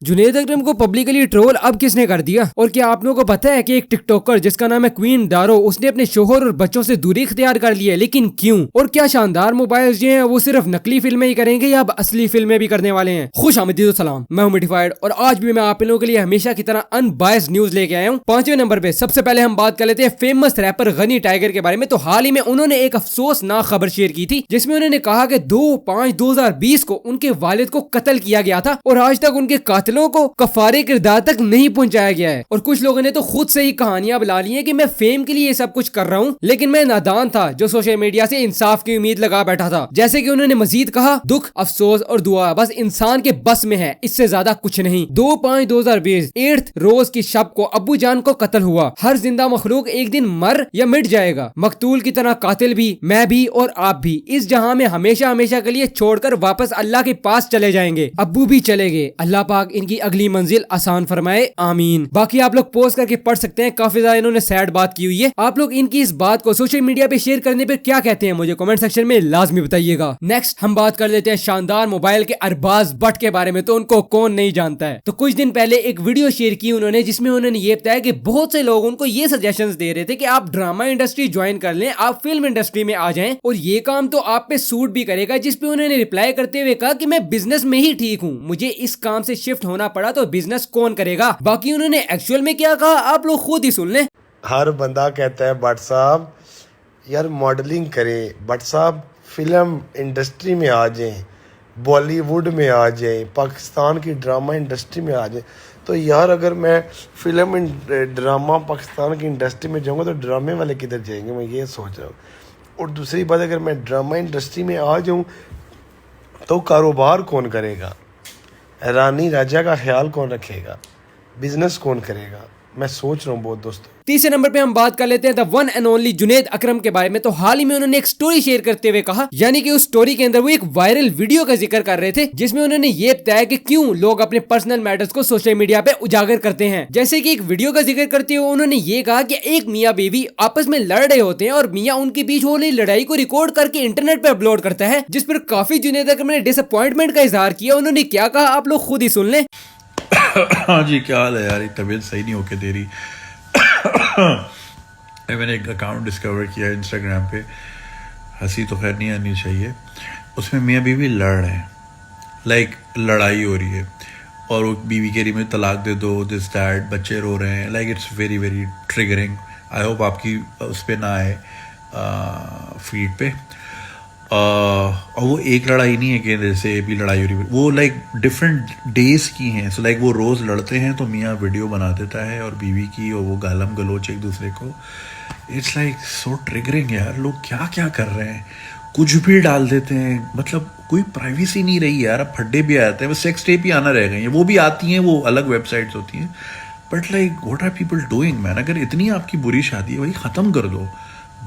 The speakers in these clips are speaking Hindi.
जुनैद अकरम को पब्लिकली ट्रोल अब किसने कर दिया? और क्या आप लोगों को पता है कि एक टिकटॉकर जिसका नाम है क्वीन दारो, उसने अपने शोहर और बच्चों से दूरी इख्तियार कर ली है, लेकिन क्यों? और क्या शानदार मोबाइल जो हैं वो सिर्फ नकली फिल्में ही करेंगे या अब असली फिल्में भी करने वाले हैं? खुश आमदीद सलाम, मैं हूं मिटिफाइड और आज भी मैं आप लोगों के लिए हमेशा की तरह अनबायस्ड न्यूज लेके आया हूं। 5वें नंबर पे सबसे पहले हम बात कर लेते हैं फेमस रैपर गनी टाइगर के बारे में। तो हाल ही में उन्होंने एक अफसोसनाक खबर शेयर की थी जिसमें उन्होंने कहा कि 2/5/2020 को उनके वालिद को कत्ल किया गया था और आज तक उनके कातिलों को कफारे किरदार तक नहीं पहुंचाया गया है। और कुछ लोगों ने तो खुद से ही कहानियां बुला ली हैं कि मैं फेम के लिए ये सब कुछ कर रहा हूं, लेकिन मैं नादान था जो सोशल मीडिया से इंसाफ की उम्मीद लगा बैठा था। जैसे कि उन्होंने मजीद कहा, दुख, अफसोस और दुआ बस इंसान के बस में है, इससे ज्यादा कुछ नहीं। 2/5/2020 8th रोज की शब को अब्बू जान को कत्ल हुआ। हर जिंदा मखलूक एक दिन मर या मिट जाएगा, मकतूल की तरह कातिल भी, मैं भी और आप भी इस जहां में हमेशा हमेशा के लिए छोड़कर वापस अल्लाह के पास चले जाएंगे। अब्बू भी चले गए, अल्लाह पाक इनकी अगली मंजिल आसान फरमाए, आमीन। बाकी आप लोग पोस्ट करके पढ़ सकते हैं, काफी ज्यादा इन्होंने सैड बात की हुई है। आप लोग इनकी इस बात को सोशल मीडिया पे शेयर करने पे क्या कहते हैं, मुझे कमेंट सेक्शन में लाजमी बताइएगा। नेक्स्ट हम बात कर लेते हैं शानदार मोबाइल के अरबाज भट्ट के बारे में। तो उनको कौन नहीं जानता है। तो कुछ दिन पहले एक वीडियो शेयर की उन्होंने जिसमें उन्होंने ये बताया कि बहुत से लोग उनको ये सजेशंस दे रहे थे कि आप ड्रामा इंडस्ट्री ज्वाइन कर लें, आप फिल्म इंडस्ट्री में आ जाएं और ये काम तो आप पे सूट भी करेगा। जिस पे उन्होंने रिप्लाई करते हुए कहा कि मैं बिजनेस में ही ठीक हूँ, मुझे इस काम से शिफ्ट होना पड़ा तो बिजनेस कौन करेगा। बाकी उन्होंने एक्चुअल में क्या कहा आप लोग खुद ही सुन लें। हर बंदा कहता है भट्ट साहब यार मॉडलिंग करें, भट्ट साहब फिल्म इंडस्ट्री में आ जाएं, बॉलीवुड में आ जाएं, पाकिस्तान की ड्रामा इंडस्ट्री में आ जाएं। तो यार अगर मैं फिल्म ड्रामा पाकिस्तान की इंडस्ट्री में जाऊंगा तो ड्रामे वाले किधर जाएंगे, मैं ये सोच रहा हूँ। और दूसरी बात, अगर मैं ड्रामा इंडस्ट्री में आ जाऊँ तो कारोबार कौन करेगा, रानी राजा का ख्याल कौन रखेगा, बिजनेस कौन करेगा, मैं सोच रहा हूँ बहुत दोस्तों। तीसरे नंबर पे हम बात कर लेते हैं the one and only Junaid Akram के बारे में। तो हाल ही में उन्होंने एक स्टोरी शेयर करते हुए कहा, यानी कि उस स्टोरी के अंदर वो एक वायरल वीडियो का जिक्र कर रहे थे जिसमें उन्होंने ये बताया कि क्यों लोग अपने पर्सनल मैटर्स को सोशल मीडिया पे उजागर करते हैं। जैसे कि एक वीडियो का जिक्र करते हुए उन्होंने ये कहा कि एक मियाँ बीवी आपस में लड़ रहे होते हैं और मियाँ उनके बीच हो रही लड़ाई को रिकॉर्ड करके इंटरनेट पे अपलोड करता है, जिस पर काफी जुनैद अकरम ने डिसअपॉइंटमेंट का इजहार किया। उन्होंने क्या कहा आप लोग खुद ही सुन लें। हाँ जी, क्या हाल है यार, तबीयत सही नहीं होके दे रही। मैंने एक अकाउंट डिस्कवर किया इंस्टाग्राम पे, हंसी तो खैर नहीं आनी चाहिए। उसमें मियाँ बीवी लड़ रहे हैं, लाइक लड़ाई हो रही है और वो बीवी कह रही मुझे तलाक दे दो, दिस दैट, बच्चे रो रहे हैं। Like it's very very triggering. I hope आपकी उस पर ना आए फीड पे। और वो एक लड़ाई नहीं है कि जैसे भी लड़ाई हो रही है, वो लाइक डिफरेंट डेज की हैं। सो लाइक वो रोज़ लड़ते हैं तो मियाँ वीडियो बना देता है और बीवी की, और वो गालम गलोच एक दूसरे को। इट्स लाइक सो ट्रिगरिंग यार, लोग क्या क्या कर रहे हैं, कुछ भी डाल देते हैं, मतलब कोई प्राइवेसी नहीं रही यार। अब फड्डे भी आते हैं, वो सेक्स टेप ही आना रह गए हैं, वो भी आती हैं, वो अलग वेबसाइट्स होती हैं। But like what are people doing man. अगर इतनी आपकी बुरी शादी है भाई ख़त्म कर दो,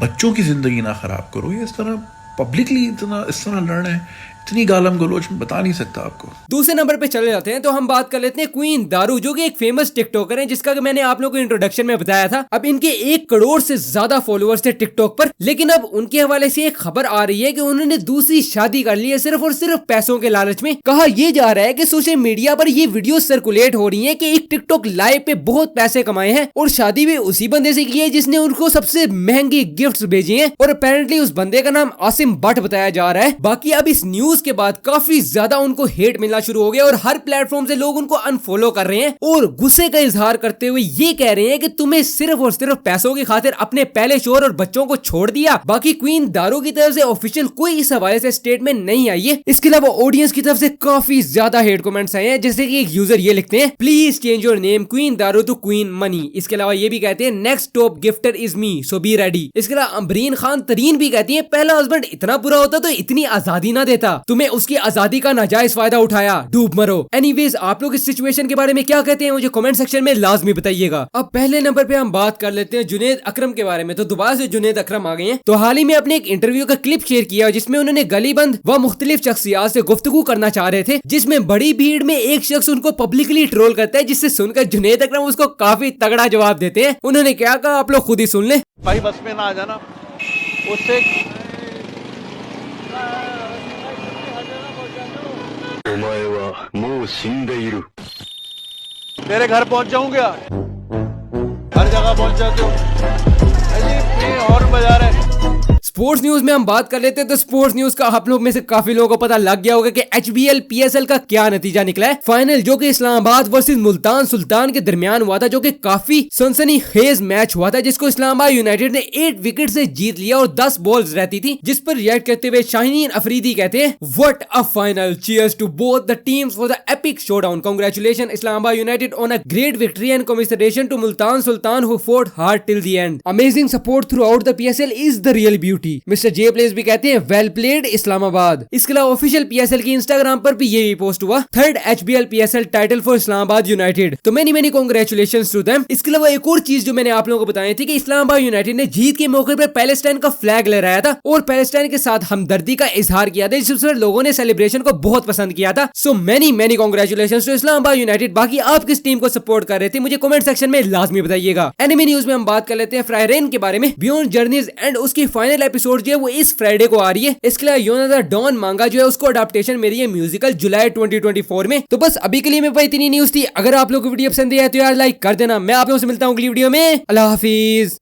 बच्चों की ज़िंदगी ना ख़राब करो। ये इस तरह पब्लिकली इस तरह लड़ रहे हैं, इतनी गालम गलोच में बता नहीं सकता आपको। दूसरे नंबर पे चले जाते हैं तो हम बात कर लेते हैं क्वीन दारू, जो कि एक फेमस टिकटॉकर है जिसका मैंने आप लोगों को इंट्रोडक्शन में बताया था। अब इनके 1 करोड़ से ज्यादा फॉलोअर्स थे टिकटॉक पर, लेकिन अब उनके हवाले से एक खबर आ रही है कि उन्होंने दूसरी शादी कर ली है सिर्फ और सिर्फ पैसों के लालच में। कहा यह जा रहा है कि सोशल मीडिया पर ये वीडियो सर्कुलेट हो रही है कि एक टिकटॉक लाइव पे बहुत पैसे कमाए हैं और शादी भी उसी बंदे से की है जिसने उनको सबसे महंगी गिफ्ट्स भेजे हैं, और अपेरेंटली उस बंदे का नाम आसिम भट्ट बताया जा रहा है। बाकी अब इस न्यूज के बाद काफी ज्यादा उनको हेट मिलना शुरू हो गया और हर प्लेटफॉर्म से लोग उनको अनफॉलो कर रहे हैं और गुस्से का इजहार करते हुए ये कह रहे हैं कि तुम्हें सिर्फ और सिर्फ पैसों की खातिर अपने पहले शोहर और बच्चों को छोड़ दिया। बाकी क्वीन दारू की तरफ से ऑफिशियल कोई इस हवाले से स्टेटमेंट नहीं आई है। इसके अलावा ऑडियंस की तरफ से काफी ज्यादा हेट कमेंट्स आए हैं, जैसे कि एक यूजर ये लिखते हैं, please change your name queen दारू टू क्वीन मनी। इसके अलावा ये भी कहते हैं, next top gifter is me so be ready. इसके अलावा अमरीन खान तरीन भी कहती है, पहला हस्बैंड इतना बुरा होता तो इतनी आजादी ना देता, तुम्हें उसकी आजादी का नाजायज फायदा उठाया, डूब मरो। एनीवेज आप लोग इस सिचुएशन के बारे में क्या कहते हैं मुझे कमेंट सेक्शन में लाजमी बताइएगा। अब पहले नंबर पे हम बात कर लेते हैं जुनैद अकरम के बारे में। तो दोबारा से जुनैद अकरम आ गए हैं। तो हाल ही में अपने एक इंटरव्यू का क्लिप शेयर किया जिसमें उन्होंने गलीबंद व मुख्तलिफ शख्सियात से गुफ्तगू करना चाह रहे थे, जिसमें बड़ी भीड़ में एक शख्स उनको पब्लिकली ट्रोल करता है, जिससे सुनकर जुनैद अकरम उसको काफी तगड़ा जवाब देते हैं। उन्होंने क्या कहा आप लोग खुद ही सुन ले। भाई बस में ना आ जाना, उससे お前はもう死んでいる。तेरे घर पहुंच जाऊं क्या? हर जगह पहुंच जाते हो। अजी हॉर्न बजा रहे। स्पोर्ट्स न्यूज में हम बात कर लेते हैं तो स्पोर्ट्स न्यूज का आप लोग में से काफी लोगों को पता लग गया होगा कि HBL PSL का क्या नतीजा निकला है। फाइनल जो कि इस्लामाबाद वर्सेस मुल्तान सुल्तान के दरमियान हुआ था, जो कि काफी सनसनीखेज मैच हुआ था, जिसको इस्लामाबाद यूनाइटेड ने 8 विकेट से जीत लिया और 10 बॉल्स रहती थी, जिस पर रिएक्ट करते हुए शाहीन अफरीदी कहते हैं what a final, cheers to both the teams for the epic showdown, congratulation Islamabad United on a great victory and commiseration to Multan Sultan who fought hard till the end, amazing support throughout the PSL is the real beauty. Mister J place भी कहते हैं वेल प्लेड इस्लामाबाद। इसके अलावा ऑफिशियल PSL की इंस्टाग्राम पर भी ये पोस्ट हुआ, 3rd HBL PSL title for Islamabad United, तो many many congratulations to them. इसके अलावा एक और चीज जो मैंने आप लोगों को बताई थी कि इस्लामाबाद यूनाइटेड ने जीत के मौके पर पैलेस्टाइन का फ्लैग लहराया था और पैलेस्टाइन के साथ हमदर्दी का इजहार किया था, जिस पर लोगों ने सेलिब्रेशन को बहुत पसंद किया था। So many many congratulations to Islamabad United. बाकी आप किस टीम को सपोर्ट कर रहे थे मुझे कमेंट सेक्शन में लाजमी बताइएगा। एनिमे न्यूज में हम बात कर लेते हैं फ्राइरेन के बारे में। बियॉन्ड जर्नीज एंड उसकी फाइनल एपिसोड जो है वो इस फ्राइडे को आ रही है। इसके लिए योनादा डॉन मांगा जो है उसको अडेप्टेशन मेरी है म्यूजिकल जुलाई 2024 में। तो बस अभी के लिए मेरे पास इतनी न्यूज थी। अगर आप लोगों को वीडियो पसंद आई तो यार लाइक कर देना। मैं आप लोगों से मिलता हूँ अगली वीडियो में। अल्लाह हाफिज।